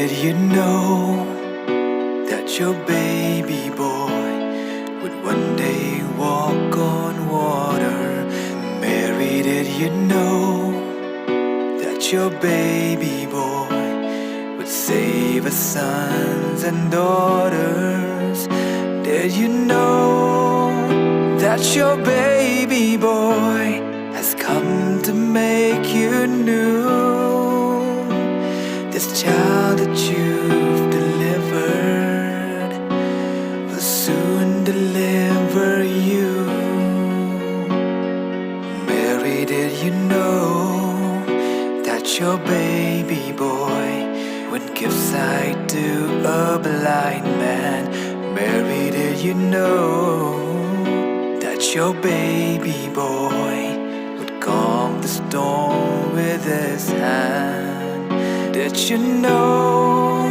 did you know that your baby boy would one day walk on water? Mary, did you know that your baby boy would save us sons and daughters? Did you know that your baby boy has come to make you new? This child that you've delivered will soon deliver you. Mary, did you know that your baby boy would give sight to a blind man? Mary, did you know that your baby boy would calm the storm with his hand? Did you know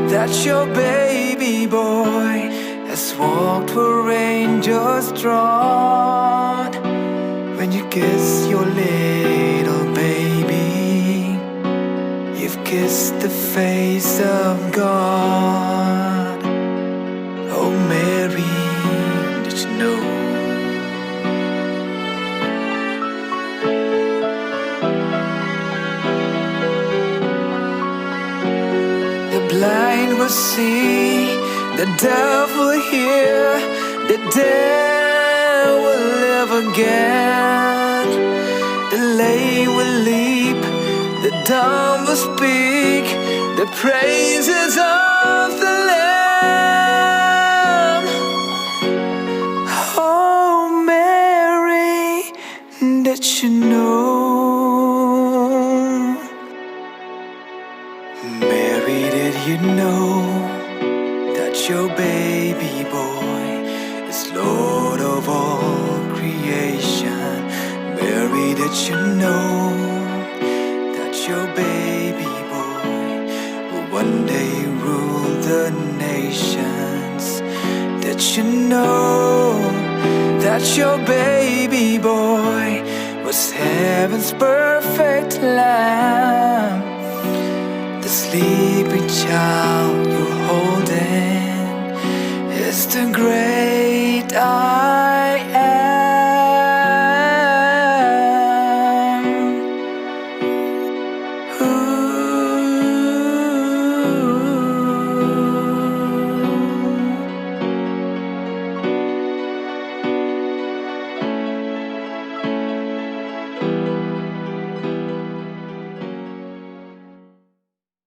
that your baby boy has walked where angels trod? When you kiss your little baby, you've kissed the face of God. Oh Mary, did you know? The blind will see, the deaf will hear, the dead will live again. The lame will leap, the dumb will speak, the praises of the Lamb. Oh Mary, did you know? Mary, did you know that your baby boy is Lord of all creation? Mary, did you know that your baby boy will one day rule the nations? Did you know that your baby boy was heaven's perfect lamb? The sleeping child you're holding is the great I